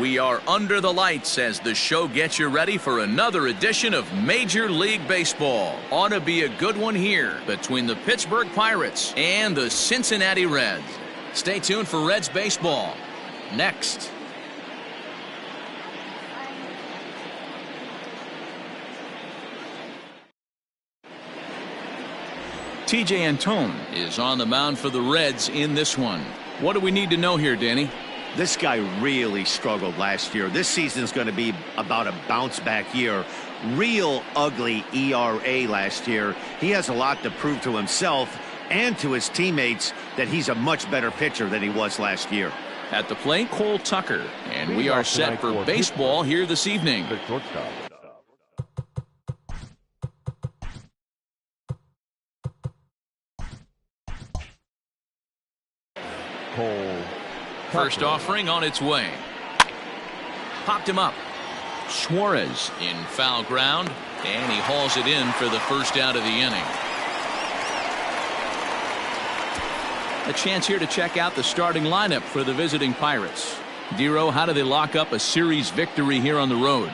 We are under the lights as the show gets you ready for another edition of Major League Baseball. Ought to be a good one here between the Pittsburgh Pirates and the Cincinnati Reds. Stay tuned for Reds baseball next. TJ Antone is on the mound for the Reds in this one. What do we need to know here, Danny? This guy really struggled last year. This season is going to be about a bounce-back year. Real ugly ERA last year. He has a lot to prove to himself and to his teammates that he's a much better pitcher than he was last year. At the plate, Cole Tucker. And we are set for baseball here this evening. Cole. First offering on its way. Popped him up. Suarez in foul ground, and he hauls it in for the first out of the inning. A chance here to check out the starting lineup for the visiting Pirates. Dero, how do they lock up a series victory here on the road?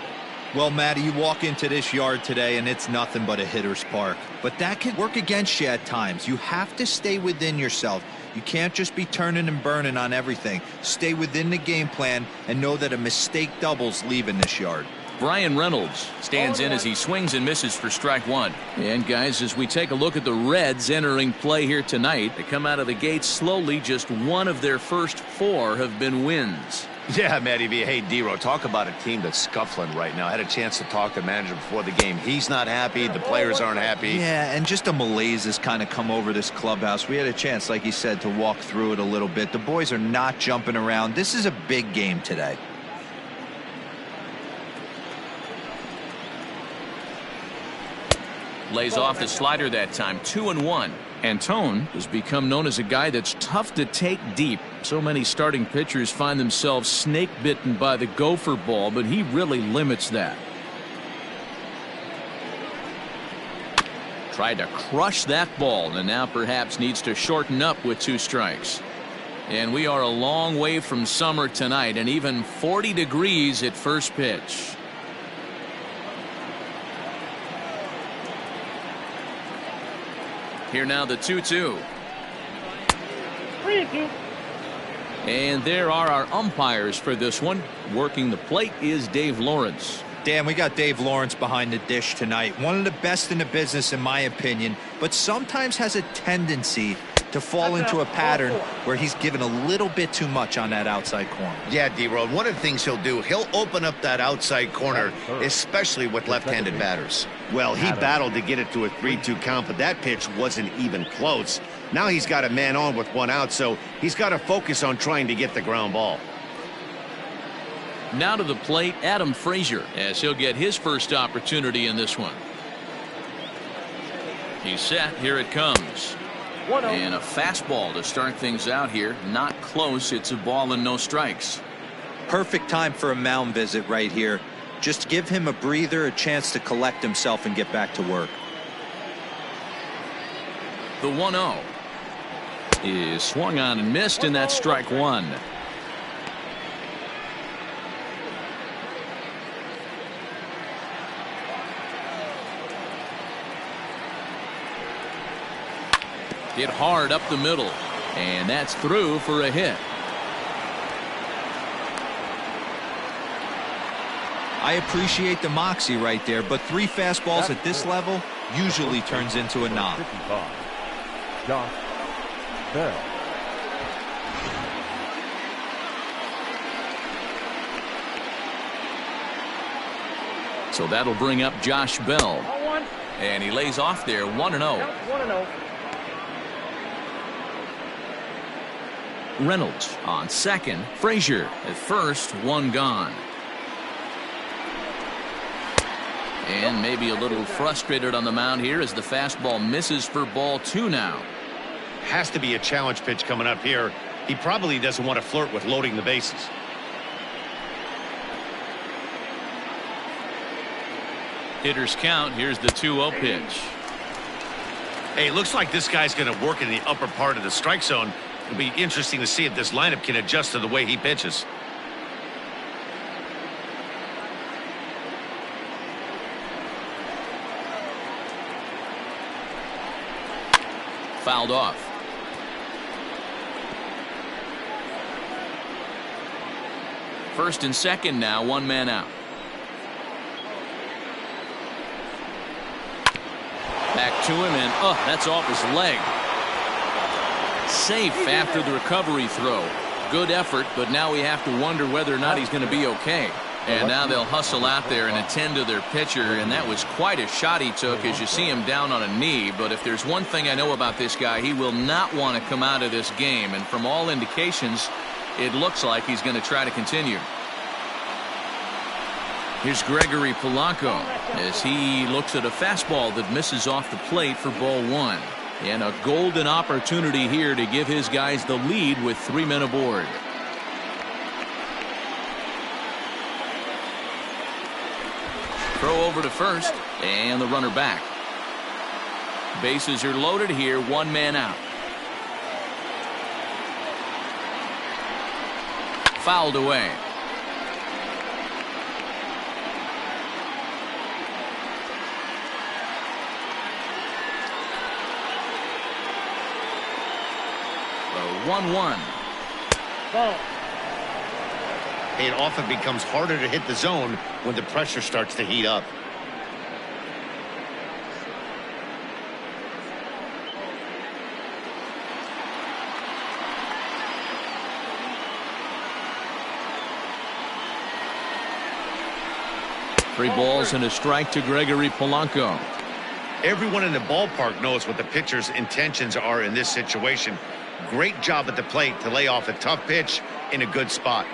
Well, Matty, you walk into this yard today and it's nothing but a hitter's park. But that can work against you at times. You have to stay within yourself. You can't just be turning and burning on everything. Stay within the game plan and know that a mistake doubles leaving this yard. Brian Reynolds stands in as he swings and misses for strike one. And guys, as we take a look at the Reds entering play here tonight, they come out of the gate slowly. Just one of their first four have been wins. Yeah, Matty V. Hey, Dero, talk about a team that's scuffling right now. I had a chance to talk to the manager before the game. He's not happy. The players aren't happy. Yeah, and just a malaise has kind of come over this clubhouse. We had a chance, like he said, to walk through it a little bit. The boys are not jumping around. This is a big game today. Lays off the slider that time. 2-1. Antone has become known as a guy that's tough to take deep. So many starting pitchers find themselves snake bitten by the gopher ball, but he really limits that. Tried to crush that ball and now perhaps needs to shorten up with 2 strikes. And we are a long way from summer tonight, and even 40 degrees at first pitch. Here now the 2-2. 3-2. And there are our umpires for this one. Working the plate is Dave Lawrence. Dan, we got Dave Lawrence behind the dish tonight. One of the best in the business, in my opinion, but sometimes has a tendency to fall into a pattern where he's given a little bit too much on that outside corner. Yeah, D-Road, one of the things he'll do, he'll open up that outside corner, especially with left-handed batters. Well, he battled to get it to a 3-2 count, but that pitch wasn't even close. Now he's got a man on with 1 out, so he's got to focus on trying to get the ground ball. Now to the plate, Adam Frazier, as he'll get his first opportunity in this one. He's set. Here it comes. And a fastball to start things out here. Not close. It's a ball and no strikes. Perfect time for a mound visit right here. Just give him a breather, a chance to collect himself and get back to work. The 1-0 is swung on and missed, and that's strike one. Hit hard up the middle, and that's through for a hit. I appreciate the moxie right there, but 3 fastballs at this level usually turns into a knock. Josh Bell. So that'll bring up Josh Bell. And he lays off there, 1-0. Reynolds on second. Frazier at first, 1 gone. And maybe a little frustrated on the mound here as the fastball misses for ball 2 now. Has to be a challenge pitch coming up here. He probably doesn't want to flirt with loading the bases. Hitters count. Here's the 2-0 pitch. Hey, looks like this guy's going to work in the upper part of the strike zone. It'll be interesting to see if this lineup can adjust to the way he pitches. fouled off. First and second now, one man out. Back to him, and that's off his leg. Safe after the recovery throw. Good effort, but now we have to wonder whether or not he's going to be okay. And now they'll hustle out there and attend to their pitcher, and that was quite a shot he took as you see him down on a knee. But if there's one thing I know about this guy, he will not want to come out of this game. And from all indications, it looks like he's going to try to continue. Here's Gregory Polanco as he looks at a fastball that misses off the plate for ball one. And a golden opportunity here to give his guys the lead with 3 men aboard. Throw over to first, and the runner back. Bases are loaded here, 1 man out. Fouled away. The 1-1. It often becomes harder to hit the zone when the pressure starts to heat up. Three balls and a strike to Gregory Polanco. Everyone in the ballpark knows what the pitcher's intentions are in this situation. Great job at the plate to lay off a tough pitch in a good spot.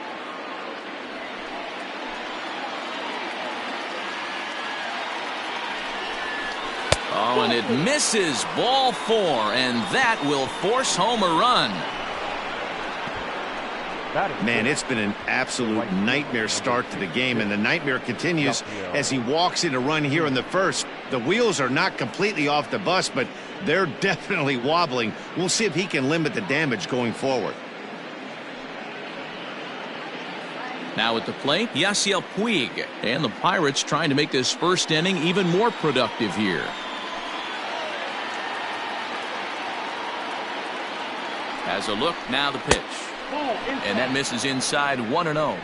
Oh, and it misses. Ball 4, and that will force home a run. Man, it's been an absolute nightmare start to the game, and the nightmare continues as he walks in a run here in the first. The wheels are not completely off the bus, but they're definitely wobbling. We'll see if he can limit the damage going forward. Now at the plate, Yasiel Puig, and the Pirates trying to make this first inning even more productive here. Has a look, now the pitch. And that misses inside, 1-0.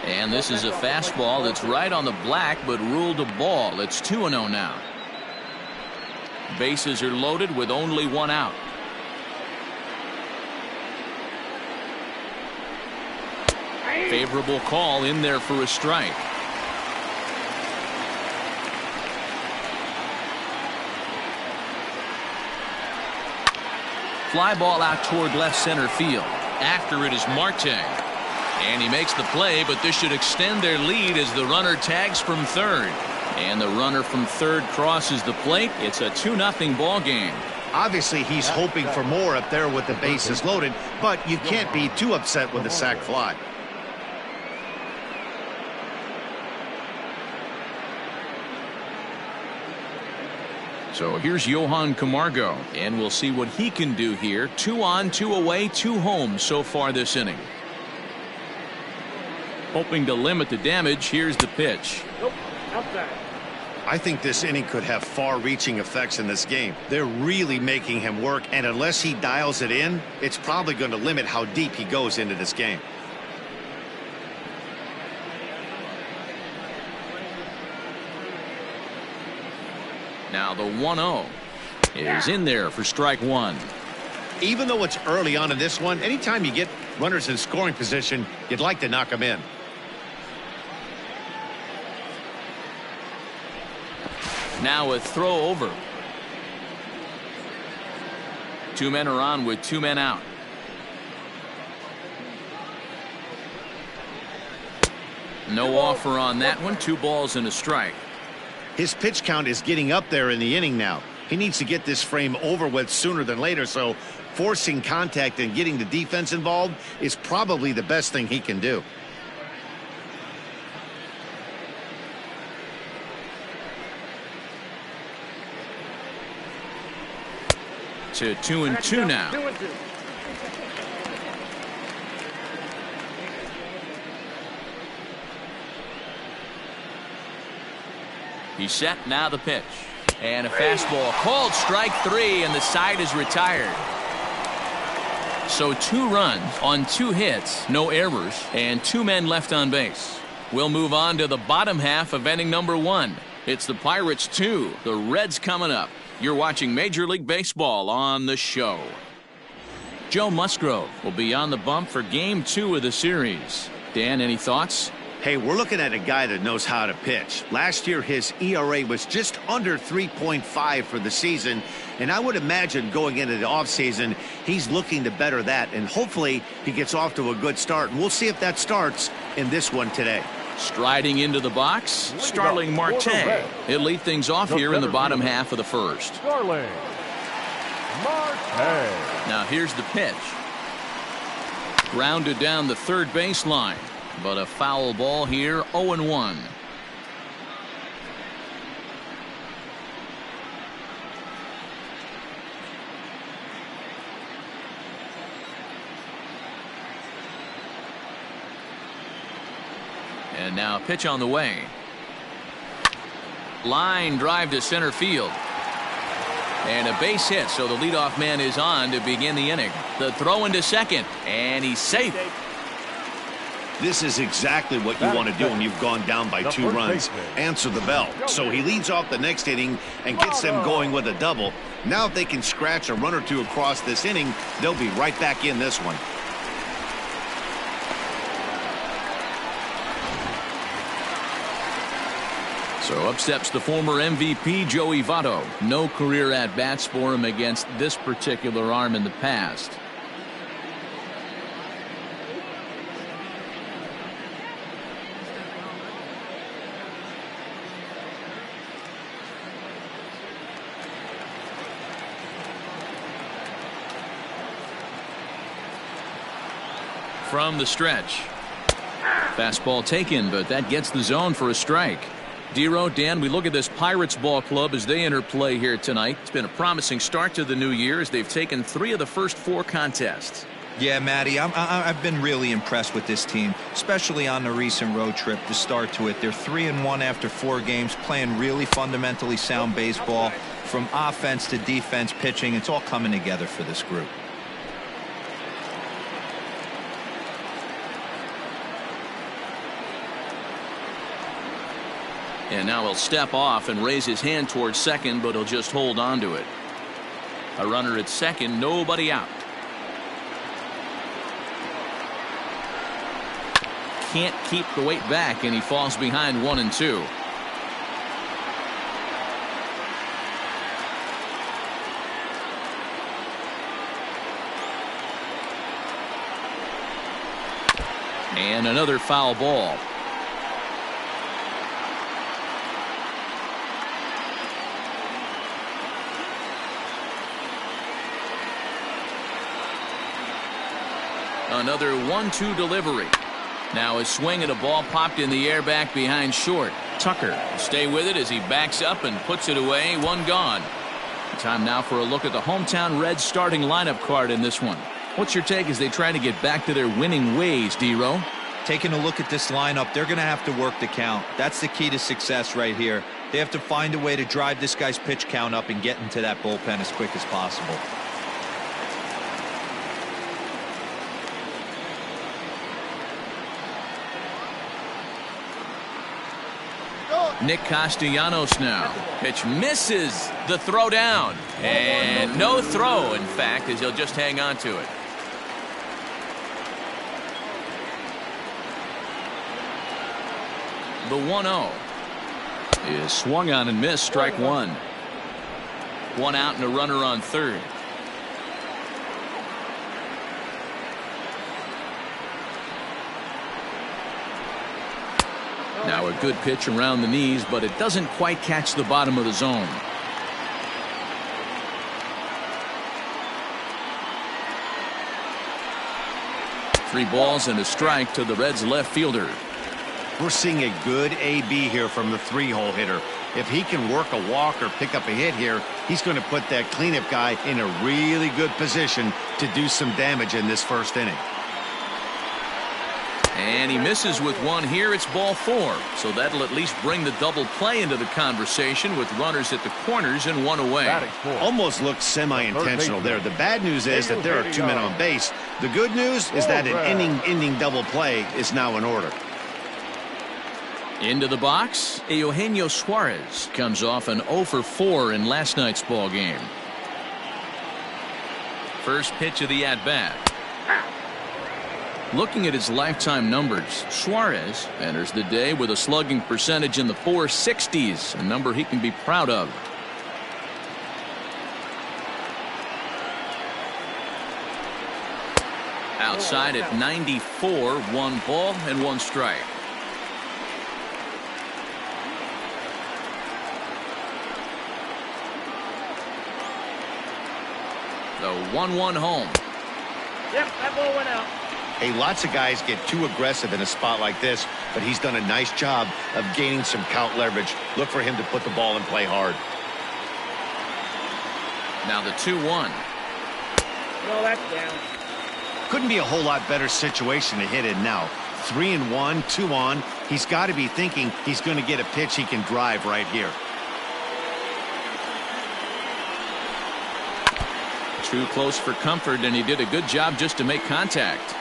And this is a fastball that's right on the black, but ruled a ball. It's 2-0 now. Bases are loaded with only 1 out. Favorable call in there for a strike. Fly ball out toward left center field. After it is Marte. And he makes the play, but this should extend their lead as the runner tags from third. And the runner from third crosses the plate. It's a 2-0 ball game. Obviously, he's hoping for more up there with the bases loaded, but you can't be too upset with a sac fly. So here's Johan Camargo, and we'll see what he can do here. 2 on, 2 away, 2 home so far this inning. Hoping to limit the damage. Here's the pitch. Nope, outside. I think this inning could have far-reaching effects in this game. They're really making him work, and unless he dials it in, it's probably going to limit how deep he goes into this game. Now the 1-0 is in there for strike 1. Even though it's early on in this one, anytime you get runners in scoring position, you'd like to knock them in. Now a throw over. 2 men are on with 2 men out. No offer on that one. 2 balls and a strike. His pitch count is getting up there in the inning now. He needs to get this frame over with sooner than later, so forcing contact and getting the defense involved is probably the best thing he can do. to 2-2 now. He's set, now the pitch. And a fastball called strike 3, and the side is retired. So 2 runs on 2 hits, no errors, and 2 men left on base. We'll move on to the bottom half of inning number 1. It's the Pirates 2, the Reds coming up. You're watching Major League Baseball on the show. Joe Musgrove will be on the bump for game 2 of the series. Dan, any thoughts? Hey, we're looking at a guy that knows how to pitch. Last year, his ERA was just under 3.5 for the season, and I would imagine going into the offseason, he's looking to better that, and hopefully he gets off to a good start, and we'll see if that starts in this one today. Striding into the box, Starling Marte. He'll lead things off here in the bottom half of the first. Starling Marte. Now here's the pitch. Grounded down the third baseline. But a foul ball here, 0-1. And now a pitch on the way. Line drive to center field. And a base hit, so the leadoff man is on to begin the inning. The throw into second, and he's safe. This is exactly what you want to do when you've gone down by 2 runs. Answer the bell. So he leads off the next inning and gets them going with a double. Now if they can scratch a run or 2 across this inning, they'll be right back in this one. So up steps the former MVP Joey Votto. No career at-bats for him against this particular arm in the past. From the stretch. Fastball taken, but that gets the zone for a strike. Dero, Dan, we look at this Pirates ball club as they enter play here tonight. It's been a promising start to the new year as they've taken 3 of the first 4 contests. Yeah, Matty, I've been really impressed with this team, especially on the recent road trip to start to it. They're 3-1 after 4 games, playing really fundamentally sound baseball. From offense to defense, pitching, it's all coming together for this group. And now he'll step off and raise his hand towards second, but he'll just hold on to it. A runner at second, nobody out. Can't keep the weight back, and he falls behind 1 and 2. And another foul ball. Another 1-2 delivery. Now a swing and a ball popped in the air back behind short. Tucker will stay with it as he backs up and puts it away. 1 gone. Time now for a look at the hometown Reds starting lineup card in this one. What's your take as they try to get back to their winning ways, Dero? Taking a look at this lineup, they're going to have to work the count. That's the key to success right here. They have to find a way to drive this guy's pitch count up and get into that bullpen as quick as possible. Nick Castellanos now. Pitch misses the throw down. And no throw, in fact, as he'll just hang on to it. The 1-0 is swung on and missed. Strike 1. 1 out and a runner on third. Now a good pitch around the knees, but it doesn't quite catch the bottom of the zone. Three balls and a strike to the Reds left fielder. We're seeing a good AB here from the 3-hole hitter. If he can work a walk or pick up a hit here, he's going to put that cleanup guy in a really good position to do some damage in this first inning. And he misses with one here. It's ball 4. So that'll at least bring the double play into the conversation with runners at the corners and one away. Almost looked semi-intentional there. The bad news is that there are 2 men on base. The good news is that an inning-ending double play is now in order. Into the box, Eugenio Suarez comes off an 0 for 4 in last night's ball game. First pitch of the at-bat. Looking at his lifetime numbers, Suarez enters the day with a slugging percentage in the 460s, a number he can be proud of. Outside at 94, 1 ball and 1 strike. The 1-1 home. Yep, that ball went out. Hey, lots of guys get too aggressive in a spot like this, but he's done a nice job of gaining some count leverage. Look for him to put the ball in play hard. Now the 2-1. No, that's down. Couldn't be a whole lot better situation to hit in now. 3-1, 2 on. He's got to be thinking he's going to get a pitch he can drive right here. Too close for comfort, and he did a good job just to make contact.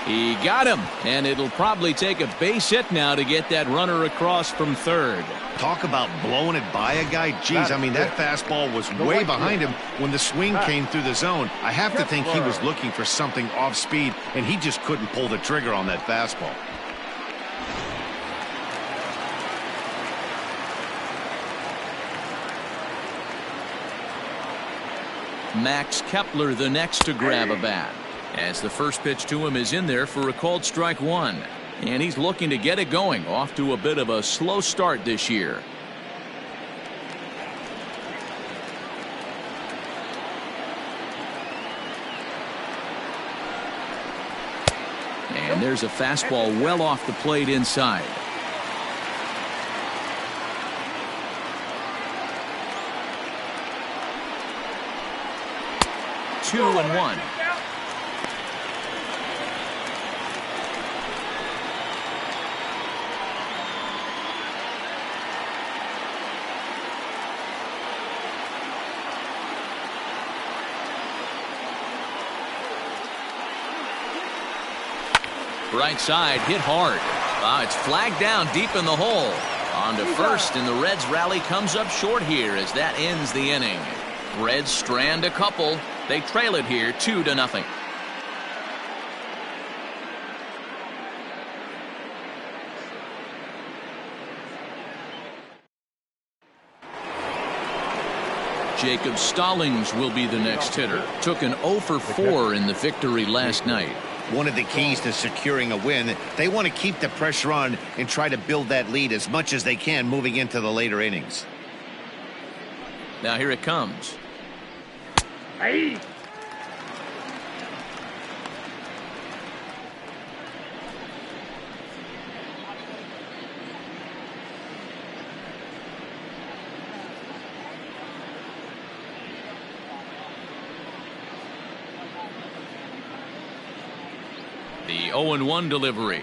He got him, and it'll probably take a base hit now to get that runner across from third. Talk about blowing it by a guy. Geez, I mean, that fastball was way behind him when the swing came through the zone. I have to think he was looking for something off speed, and he just couldn't pull the trigger on that fastball. Max Kepler the next to grab a bat, as the first pitch to him is in there for a called strike 1. And he's looking to get it going, off to a bit of a slow start this year. And there's a fastball well off the plate inside. Two and 1. Right side hit hard. It's flagged down deep in the hole. On to first, and the Reds rally comes up short here as that ends the inning. Reds strand a couple. They trail it here 2-0. Jacob Stallings will be the next hitter. Took an 0 for 4 in the victory last night. One of the keys to securing a win, they want to keep the pressure on and try to build that lead as much as they can moving into the later innings. Now here it comes. Hey. The 0-1 delivery.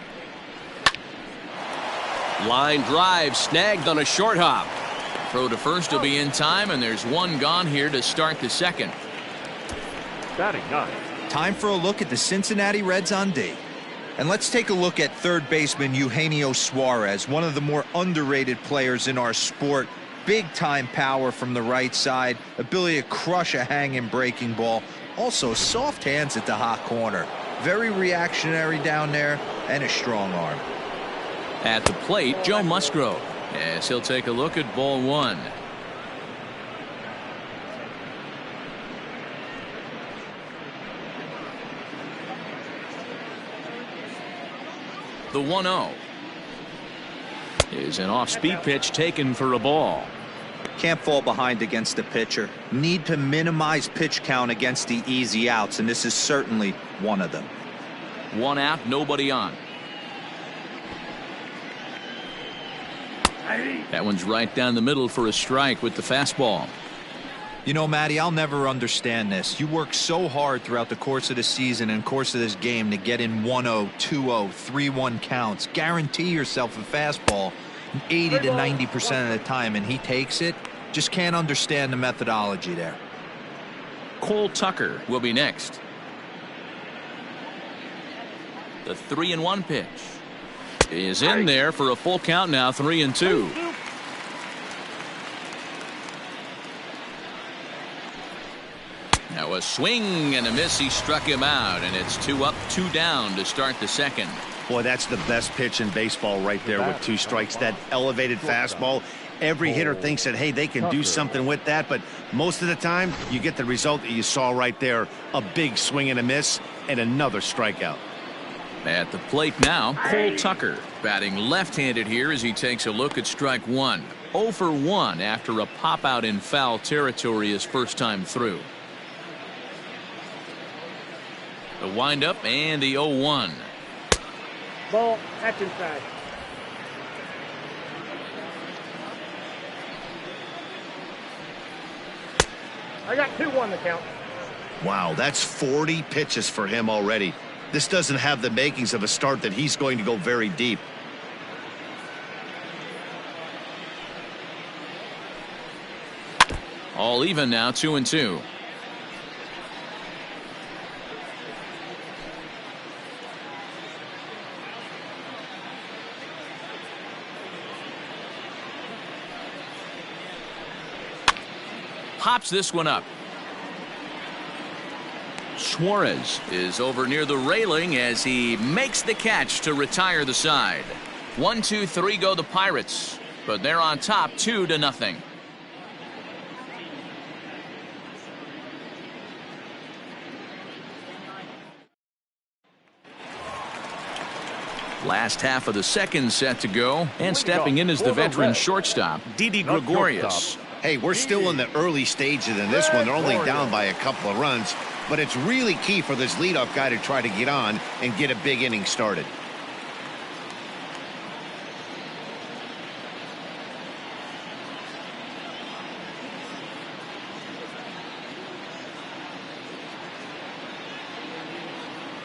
Line drive snagged on a short hop. Throw to first will be in time, and there's one gone here to start the second. Batting 9. Time for a look at the Cincinnati Reds on D. And let's take a look at third baseman Eugenio Suarez, one of the more underrated players in our sport. Big time power from the right side, ability to crush a hanging breaking ball, also soft hands at the hot corner. Very reactionary down there, and a strong arm. At the plate, Joe Musgrove, as he'll take a look at ball 1. The 1-0 is an off-speed pitch taken for a ball. Can't fall behind against the pitcher. Need to minimize pitch count against the easy outs, and this is certainly one of them. 1 out, nobody on. That one's right down the middle for a strike with the fastball. You know, Matty, I'll never understand this. You work so hard throughout the course of the season and course of this game to get in 1-0, 2-0, 3-1 counts. Guarantee yourself a fastball 80 to 90% of the time, and he takes it. Just can't understand the methodology there. Cole Tucker will be next. The 3-1 pitch is in there for a full count now, 3-2. Now a swing and a miss. He struck him out, and it's 2 up, 2 down to start the second. Boy, that's the best pitch in baseball right there with 2 strikes. That elevated fastball. Every hitter thinks that, hey, they can do something with that, but most of the time you get the result that you saw right there. A big swing and a miss and another strikeout. At the plate now, Cole Tucker batting left-handed here as he takes a look at strike 1. 0 for 1 after a pop out in foul territory his first time through. The windup and the 0-1. Ball, that's inside. I got 2-1 the count. Wow, that's 40 pitches for him already. This doesn't have the makings of a start that he's going to go very deep. All even now, 2-2. Pops this one up. Suarez is over near the railing as he makes the catch to retire the side. 1, 2, 3 go the Pirates, but they're on top 2-0. Last half of the second set to go, and stepping in is the veteran shortstop, Didi Gregorius. Hey, we're still in the early stages in this one. They're only down by a couple of runs, but it's really key for this leadoff guy to try to get on and get a big inning started.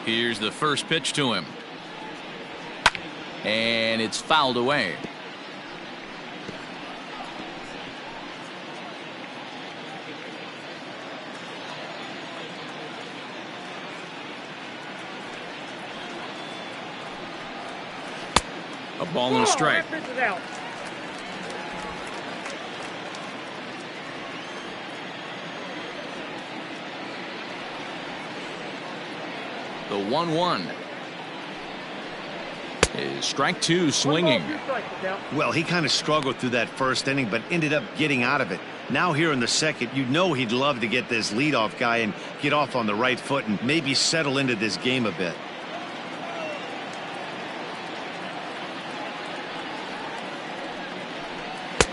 Here's the first pitch to him. And it's fouled away. A ball and a strike. The 1-1 is strike 2, swinging. Well, he kind of struggled through that first inning, but ended up getting out of it. Now here in the second, you know he'd love to get this leadoff guy and get off on the right foot and maybe settle into this game a bit.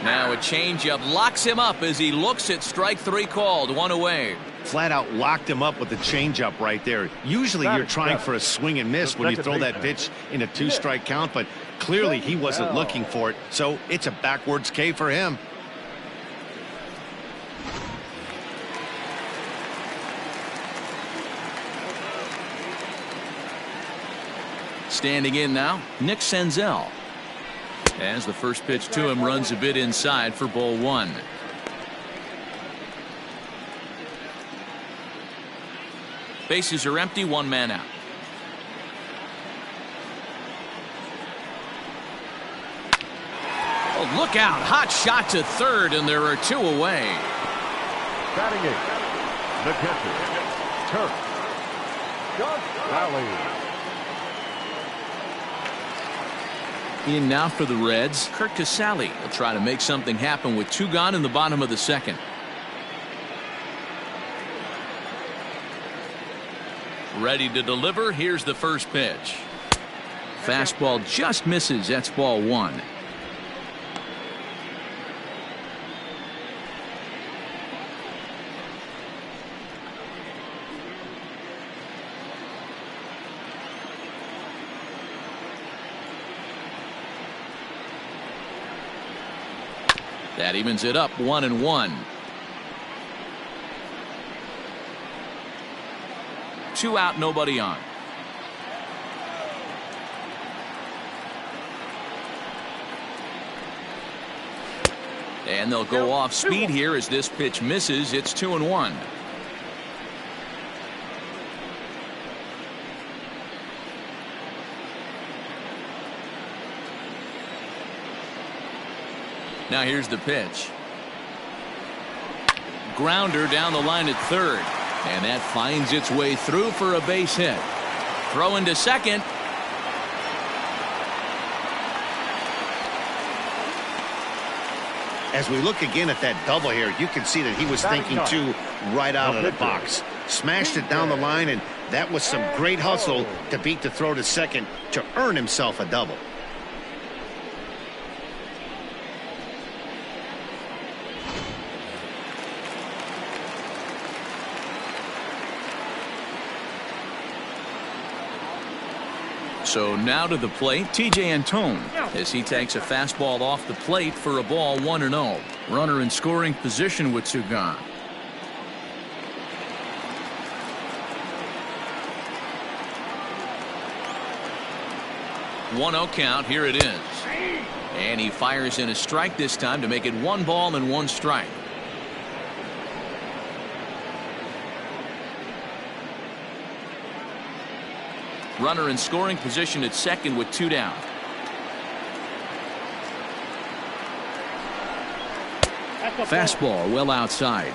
Now a changeup locks him up as he looks at strike 3 called. 1 away. Flat out locked him up with the changeup right there. Usually you're trying for a swing and miss when you throw that pitch in a 2-strike count, but clearly he wasn't looking for it, so it's a backwards K for him. Standing in now, Nick Senzel. As the first pitch to him runs a bit inside for ball 1. Bases are empty, 1 man out. Oh, look out. Hot shot to third, and there are 2 away. Batting 8, the catcher, Turk Valley. In now for the Reds, Kurt Casale will try to make something happen with 2 gone in the bottom of the second. Ready to deliver. Here's the first pitch. Fastball just misses. That's ball 1. That evens it up 1-1. 2 out, nobody on. And they'll go off speed here as this pitch misses. It's 2-1. Now here's the pitch. Grounder down the line at third. And that finds its way through for a base hit. Throw into second. As we look again at that double here, you can see that he was thinking too right out of the box. Smashed it down the line, and that was some great hustle to beat the throw to second to earn himself a double. So now to the plate, T.J. Antone, as he takes a fastball off the plate for a ball 1-0. Runner in scoring position with 2 gone. One-0 count. Here it is. And he fires in a strike this time to make it 1 ball and 1 strike. Runner in scoring position at second with 2 down. Fastball well outside.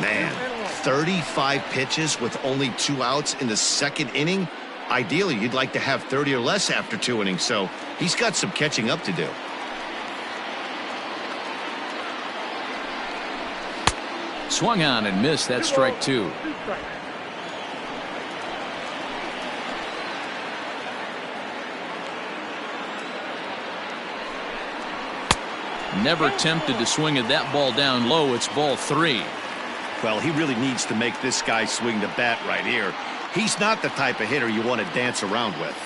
Man, 35 pitches with only 2 outs in the second inning. Ideally, you'd like to have 30 or less after 2 innings, so he's got some catching up to do. Swung on and missed. That strike 2. Never tempted to swing at that ball down low. It's ball 3. Well, he really needs to make this guy swing the bat right here. He's not the type of hitter you want to dance around with.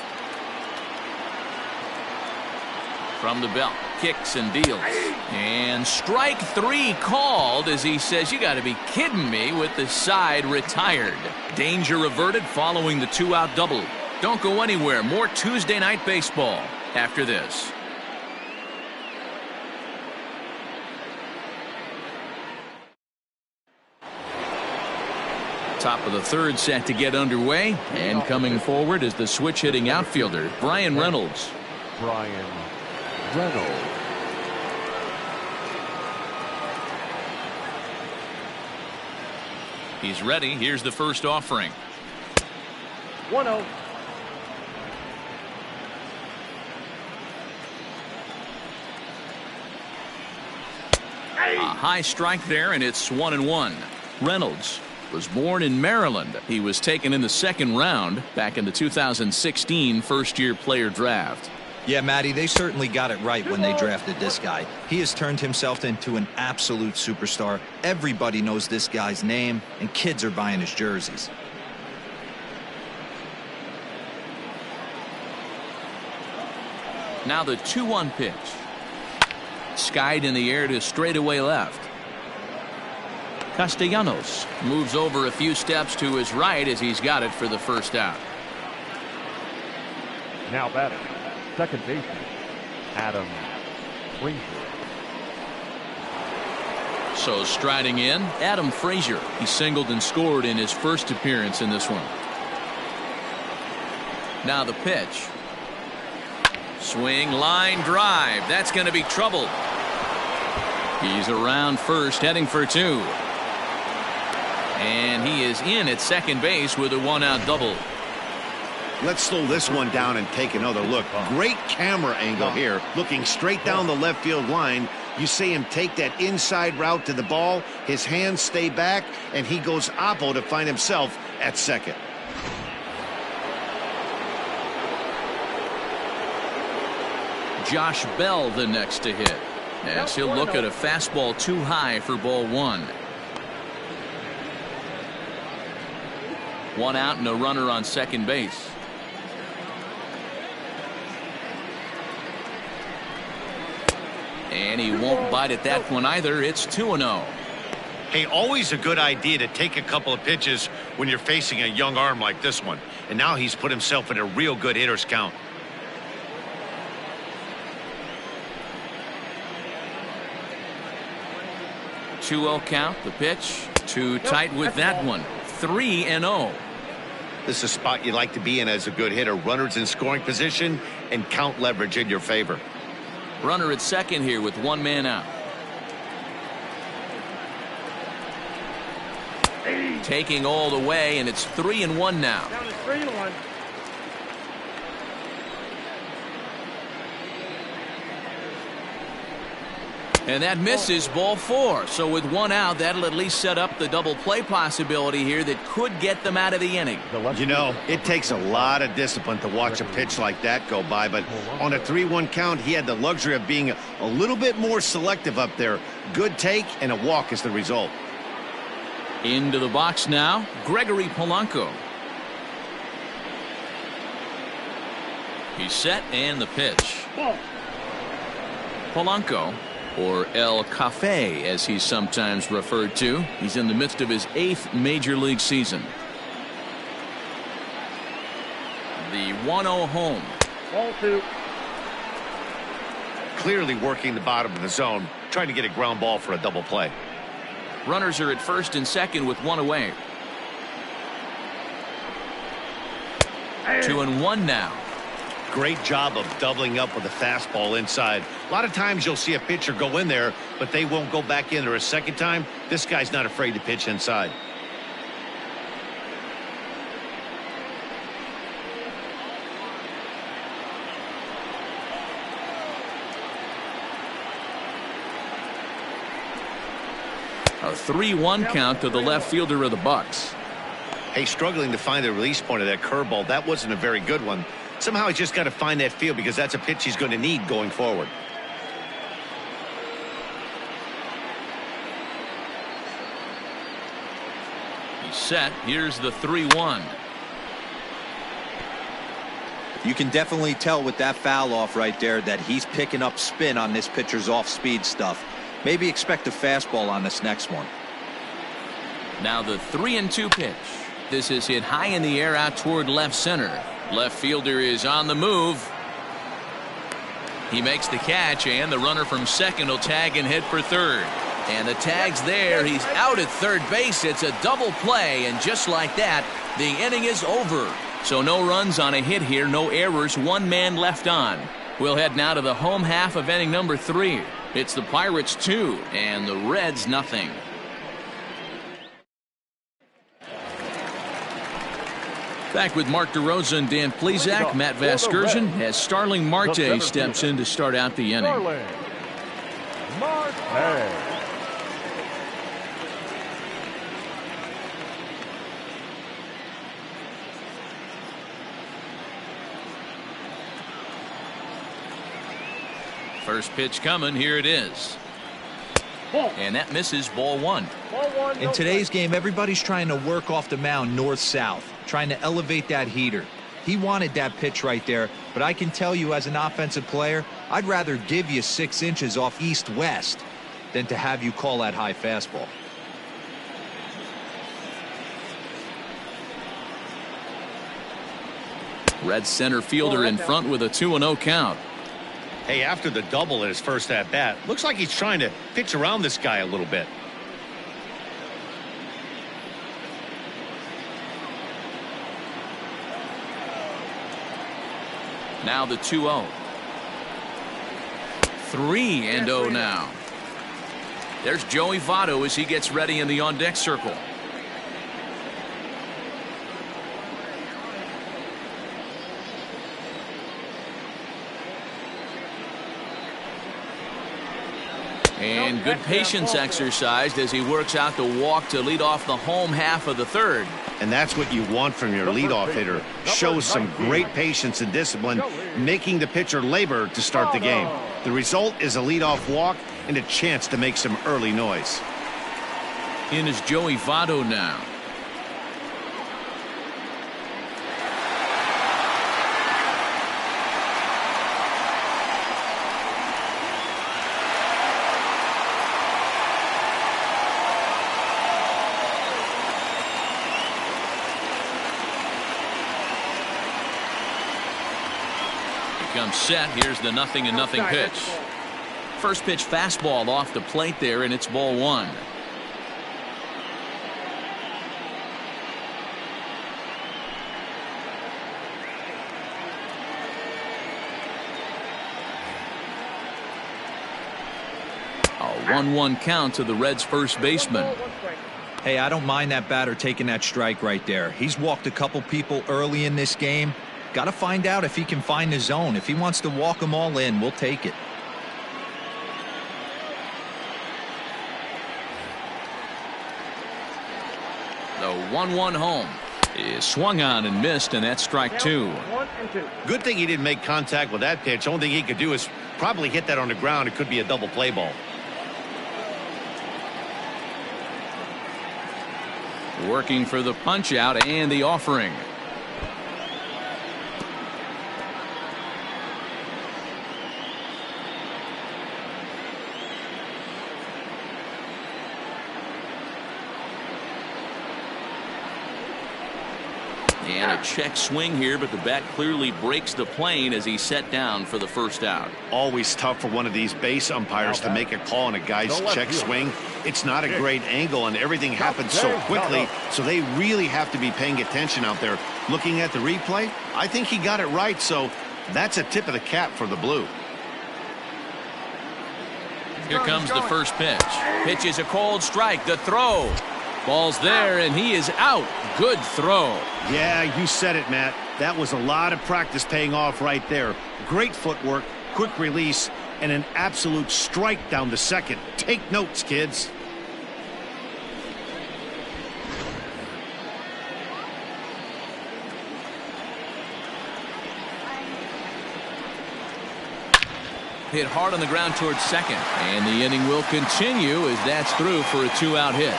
From the belt, kicks and deals. And strike 3 called as he says, you got to be kidding me, with the side retired. Danger averted following the 2-out double. Don't go anywhere. More Tuesday night baseball after this. Top of the third set to get underway, and coming forward is the switch hitting outfielder Brian Reynolds. Brian Reynolds. He's ready. Here's the first offering. 1-0. A high strike there, and it's 1-1. Reynolds was born in Maryland. He was taken in the 2nd round back in the 2016 first-year player draft. Yeah, Matty, they certainly got it right when they drafted this guy. He has turned himself into an absolute superstar. Everybody knows this guy's name, and kids are buying his jerseys. Now the 2-1 pitch. Skied in the air to straightaway left. Castellanos moves over a few steps to his right as he's got it for the first out. Now batting, second baseman, Adam Frazier. So striding in, Adam Frazier. He singled and scored in his first appearance in this one. Now the pitch. Swing, line drive. That's going to be trouble. He's around first, heading for 2. And he is in at second base with a 1-out double. Let's slow this one down and take another look. Great camera angle here, looking straight down the left field line. You see him take that inside route to the ball. His hands stay back, and he goes oppo to find himself at second. Josh Bell the next to hit, as he'll look at a fastball too high for ball 1. 1 out and a runner on second base. And he won't bite at that one either. It's 2-0. Hey, always a good idea to take a couple of pitches when you're facing a young arm like this one. And now he's put himself in a real good hitter's count. Two-0 count. The pitch. Too tight with that one. 3-0. This is a spot you like to be in as a good hitter. Runners in scoring position and count leverage in your favor. Runner at second here with one man out. Taking all the way, and it's 3-1 now. Down to 3-1. And that misses, ball 4. So with one out, that'll at least set up the double play possibility here that could get them out of the inning. You know, it takes a lot of discipline to watch a pitch like that go by, but on a 3-1 count, he had the luxury of being a little bit more selective up there. Good take and a walk is the result. Into the box now, Gregory Polanco. He's set, and the pitch. Polanco, or El Cafe as he's sometimes referred to. He's in the midst of his 8th major league season. The 1-0 home. Ball 2. Clearly working the bottom of the zone, trying to get a ground ball for a double play. Runners are at first and second with one away. 2-1 now. Great job of doubling up with a fastball inside. A lot of times you'll see a pitcher go in there, but they won't go back in there a second time. This guy's not afraid to pitch inside. A 3-1 count to the left fielder of the Bucks. Hey, struggling to find the release point of that curveball. That wasn't a very good one. Somehow he's just got to find that feel because that's a pitch he's going to need going forward. He's set. Here's the 3-1. You can definitely tell with that foul off right there that he's picking up spin on this pitcher's off-speed stuff. Maybe expect a fastball on this next one. Now the 3-2 pitch. This is hit high in the air out toward left center. Left fielder is on the move. He makes the catch, and the runner from second will tag and head for third. And the tag's there. He's out at third base. It's a double play, and just like that, the inning is over. So no runs on a hit here, no errors, one man left on. We'll head now to the home half of inning number 3. It's the Pirates 2 and the Reds nothing. Back with Mark DeRosa and Dan Plesac. Matt Vasgersian as Starling Marte steps in to start out the inning. Starling Marte. First pitch coming. Here it is. And that misses, ball 1. In today's game, everybody's trying to work off the mound north-south, trying to elevate that heater. He wanted that pitch right there, but I can tell you as an offensive player, I'd rather give you 6 inches off east-west than to have you call that high fastball. Red center fielder in front with a 2-0 count. Hey, after the double in his first at-bat, looks like he's trying to pitch around this guy a little bit. Now the 2-0. 3-0 now. There's Joey Votto as he gets ready in the on-deck circle. And good patience exercised as he works out the walk to lead off the home half of the third. And that's what you want from your leadoff hitter. Shows some great patience and discipline, making the pitcher labor to start the game. The result is a leadoff walk and a chance to make some early noise. In is Joey Votto now. comes set. Here's the 0-0 pitch. First pitch fastball off the plate there, and it's ball one. A 1-1 count to the Reds' first baseman. Hey, I don't mind that batter taking that strike right there. He's walked a couple people early in this game. Got to find out if he can find the zone. If he wants to walk them all in, we'll take it. The 1-1 home is swung on and missed, and that's strike two. 1-2. Good thing he didn't make contact with that pitch. Only thing he could do is probably hit that on the ground. It could be a double play ball. Working for the punch out and the offering. And a check swing here, but the bat clearly breaks the plane as he's set down for the first out. Always tough for one of these base umpires to make a call on a guy's check swing. It's not a great angle, and everything happens so quickly, so they really have to be paying attention out there. Looking at the replay, I think he got it right, so that's a tip of the cap for the Blue. Here comes the first pitch. Pitch is a cold strike. The throw. Ball's there, and he is out. Good throw. Yeah, you said it, Matt. That was a lot of practice paying off right there. Great footwork, quick release, and an absolute strike down to second. Take notes, kids. Hit hard on the ground towards second, and the inning will continue as that's through for a two-out hit.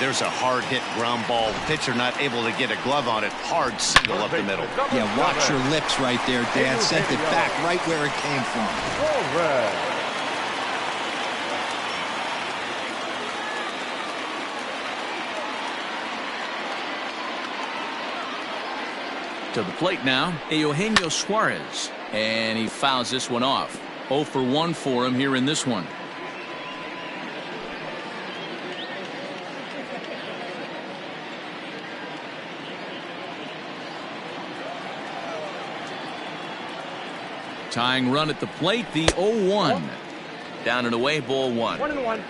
There's a hard hit ground ball. Pitcher not able to get a glove on it. Hard single up the middle. Yeah, watch your lips right there, Dan. Sent it back right where it came from. To the plate now, Eugenio Suarez. And he fouls this one off. 0 for 1 for him here in this one. Tying run at the plate, the 0-1. Down and away, ball one. 1-1.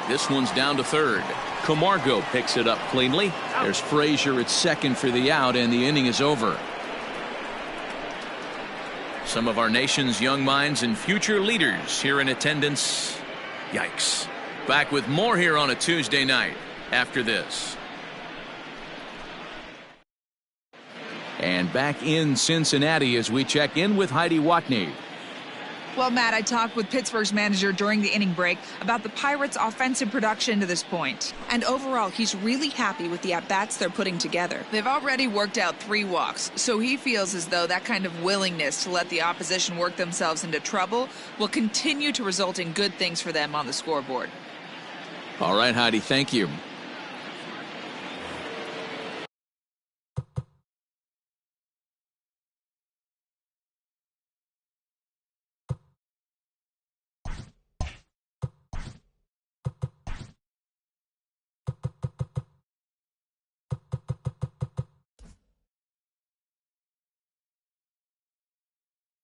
This one's down to third. Camargo picks it up cleanly. There's Frazier at second for the out, and the inning is over. Some of our nation's young minds and future leaders here in attendance. Yikes. Back with more here on a Tuesday night after this. And back in Cincinnati as we check in with Heidi Watney. Well, Matt, I talked with Pittsburgh's manager during the inning break about the Pirates' offensive production to this point. And overall, he's really happy with the at-bats they're putting together. They've already worked out 3 walks, so he feels as though that kind of willingness to let the opposition work themselves into trouble will continue to result in good things for them on the scoreboard. All right, Heidi, thank you.